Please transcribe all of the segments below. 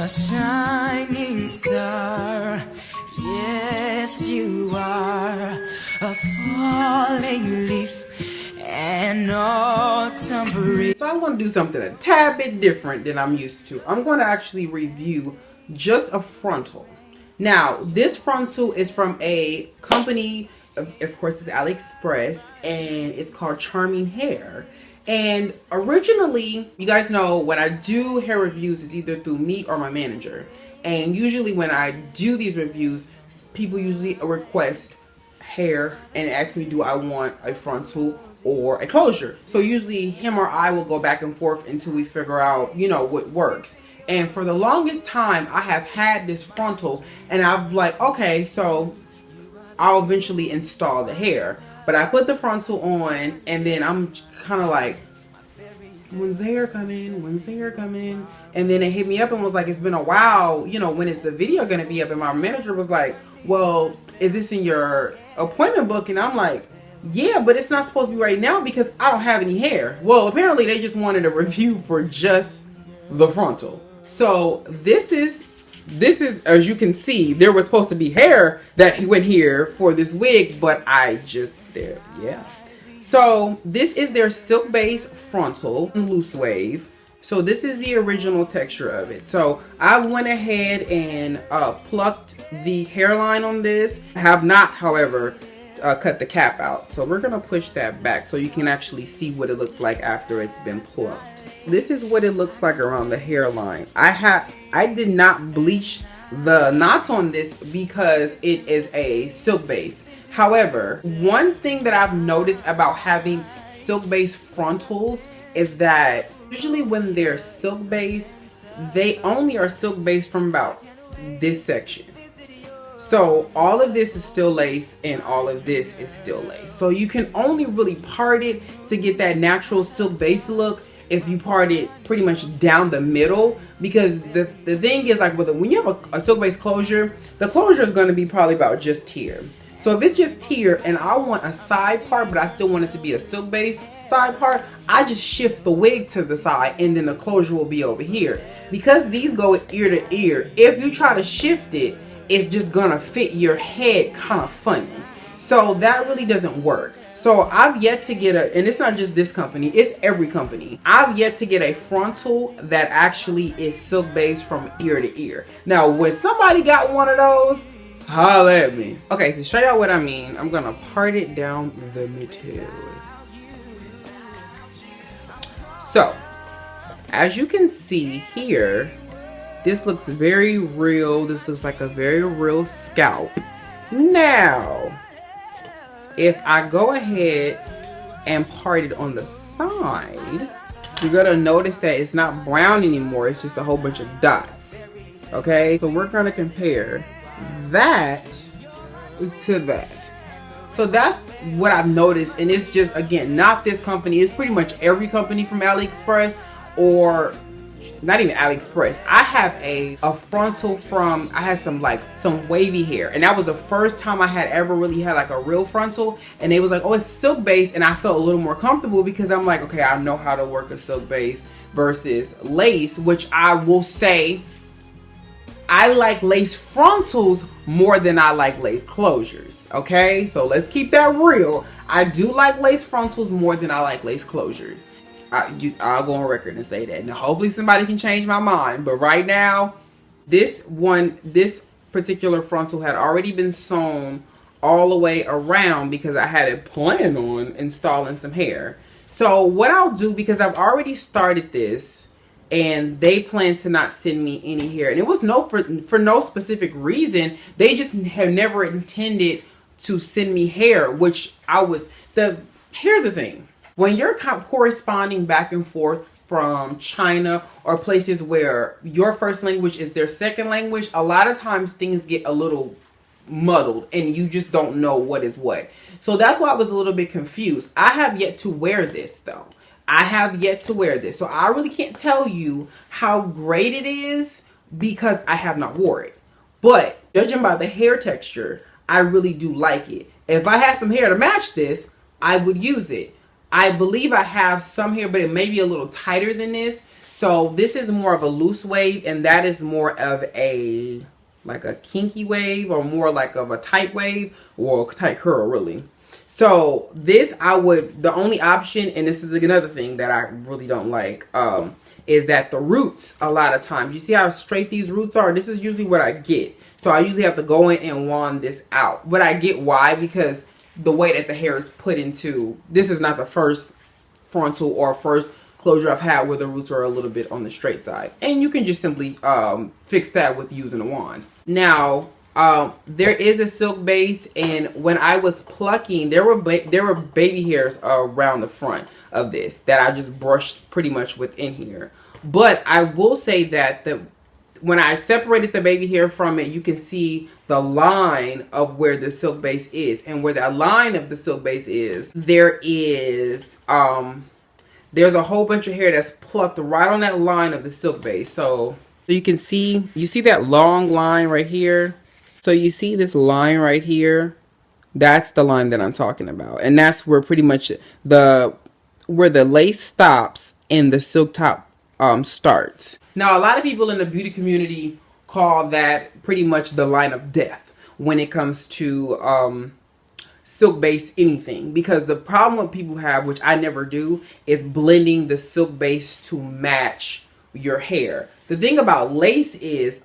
a shining star. Yes, you are a falling leaf, an autumn breeze. So I'm going to do something a tad bit different than I'm used to. I'm going to actually review just a frontal. Now, this frontal is from a company, of course, it's Aliexpress, and it's called Charming Hair. And originally, you guys know when I do hair reviews, it's either through me or my manager. And usually when I do these reviews, people usually request hair and ask me, do I want a frontal or a closure? So usually him or I will go back and forth until we figure out, you know, what works. And for the longest time, I have had this frontal, and I'm like, okay, so I'll eventually install the hair. But I put the frontal on, and then I'm kind of like, when's the hair coming? When's the hair coming? And then it hit me up and was like, it's been a while, you know, when is the video going to be up? And my manager was like, well, is this in your appointment book? And I'm like, yeah, but it's not supposed to be right now because I don't have any hair. Well, apparently they just wanted a review for just the frontal. So this is, as you can see, there was supposed to be hair that went here for this wig, but I just, yeah. So this is their silk base frontal loose wave. So this is the original texture of it. So I went ahead and plucked the hairline on this. I have not, however, cut the cap out. So we're gonna push that back so you can actually see what it looks like after it's been plucked. This is what it looks like around the hairline. I did not bleach the knots on this because it is a silk base. However, one thing that I've noticed about having silk base frontals is that usually when they're silk base, they only are silk base from about this section. So all of this is still lace and all of this is still lace. So you can only really part it to get that natural silk base look if you part it pretty much down the middle, because the thing is, like, when you have a silk base closure, the closure is going to be probably about just here. So if it's just here and I want a side part, but I still want it to be a silk base side part, I just shift the wig to the side and then the closure will be over here. Because these go ear to ear, if you try to shift it, it's just gonna fit your head kind of funny. So that really doesn't work. So I've yet to get and it's not just this company, it's every company. I've yet to get a frontal that actually is silk based from ear to ear. Now, when somebody got one of those, holla at me. Okay, to show y'all what I mean, I'm gonna part it down the middle. So, as you can see here, this looks very real. This looks like a very real scalp. Now, if I go ahead and part it on the side, you're gonna notice that it's not brown anymore. It's just a whole bunch of dots. Okay, so we're gonna compare that to that. So that's what I've noticed, and it's just, again, not this company. It's pretty much every company from AliExpress, or not even AliExpress. I have a frontal from, I had some wavy hair, and that was the first time I had ever really had like a real frontal, and they was like, oh, it's silk base, and I felt a little more comfortable because I'm like, okay, I know how to work a silk base versus lace, which I will say I like lace frontals more than I like lace closures. Okay, so let's keep that real. I do like lace frontals more than I like lace closures. I'll go on record and say that. Now, hopefully somebody can change my mind. But right now, this particular frontal had already been sewn all the way around because I had it planned on installing some hair. So what I'll do, because I've already started this, and they plan to not send me any hair, and it was for no specific reason. They just have never intended to send me hair, which here's the thing. When you're corresponding back and forth from China or places where your first language is their second language, a lot of times things get a little muddled and you just don't know what is what. So that's why I was a little bit confused. I have yet to wear this though. I have yet to wear this. So I really can't tell you how great it is because I have not wore it. But judging by the hair texture, I really do like it. If I had some hair to match this, I would use it. I believe I have some hair, but it may be a little tighter than this. So this is more of a loose wave, and that is more of a like a kinky wave, or more like of a tight wave, or a tight curl really. So this, the only option, and this is another thing that I really don't like, is that the roots, a lot of times, you see how straight these roots are? This is usually what I get. So I usually have to go in and wand this out. But I get why, because the way that the hair is put into, this is not the first frontal or first closure I've had where the roots are a little bit on the straight side. And you can just simply fix that with using a wand. Now, there is a silk base, and when I was plucking, there were baby hairs around the front of this that I just brushed pretty much within here. But I will say that when I separated the baby hair from it, you can see the line of where the silk base is, and where the line of the silk base is, there's a whole bunch of hair that's plucked right on that line of the silk base. So you can see, that long line right here. So you see this line right here, that's the line that I'm talking about. And that's where pretty much where the lace stops and the silk top starts. Now, a lot of people in the beauty community call that pretty much the line of death when it comes to silk-based anything. Because the problem what people have, which I never do, is blending the silk base to match your hair. The thing about lace is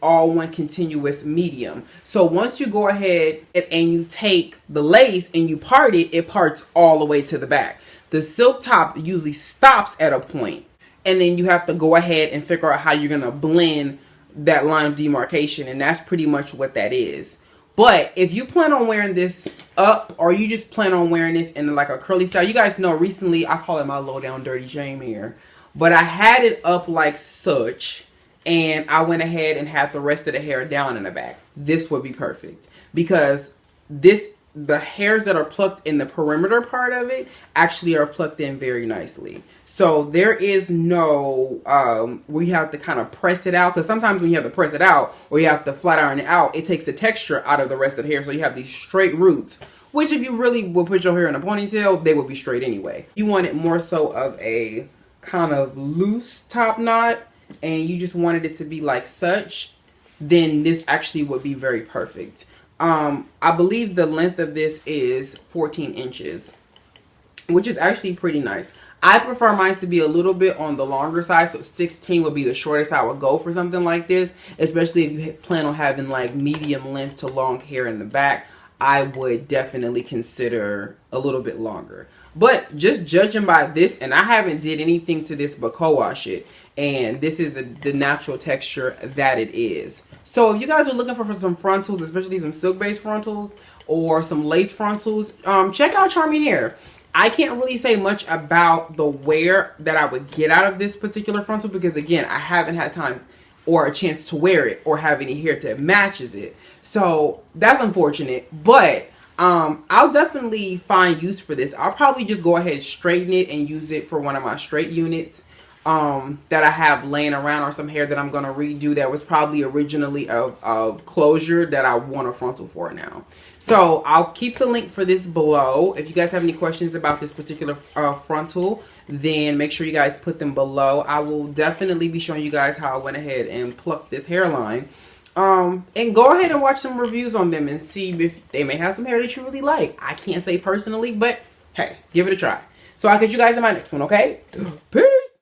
all one continuous medium. So once you go ahead and you take the lace and you part it, it parts all the way to the back. The silk top usually stops at a point, and then you have to go ahead and figure out how you're going to blend that line of demarcation, and that's pretty much what that is. But if you plan on wearing this up, or you just plan on wearing this in like a curly style, you guys know recently I call it my low down dirty shame hair. But I had it up like such, and I went ahead and had the rest of the hair down in the back. This would be perfect, because the hairs that are plucked in the perimeter part of it actually are plucked in very nicely. So there is no where you have to kind of press it out, because sometimes when you have to press it out or you have to flat iron it out, it takes the texture out of the rest of the hair. So you have these straight roots, which if you really would put your hair in a ponytail, they would be straight anyway. You want it more so of a kind of loose top knot, and you just wanted it to be like such, then this actually would be very perfect. I believe the length of this is 14 inches, which is actually pretty nice. I prefer mine to be a little bit on the longer side, so 16 would be the shortest I would go for something like this, especially if you plan on having like medium length to long hair in the back. I would definitely consider a little bit longer. But just judging by this, and I haven't did anything to this but co-wash it, and this is the natural texture that it is. So if you guys are looking for some frontals, especially some silk-based frontals or some lace frontals, check out Charming Hair. I can't really say much about the wear that I would get out of this particular frontal, because again, I haven't had time or a chance to wear it or have any hair that matches it. So that's unfortunate, but I'll definitely find use for this. I'll probably just go ahead and straighten it and use it for one of my straight units that I have laying around, or some hair that I'm going to redo that was probably originally a closure that I want a frontal for now. So I'll keep the link for this below. If you guys have any questions about this particular frontal, then make sure you guys put them below. I will definitely be showing you guys how I went ahead and plucked this hairline. And go ahead and watch some reviews on them and see if they may have some hair that you really like. I can't say personally, but hey, give it a try. So I'll catch you guys in my next one, okay? Peace!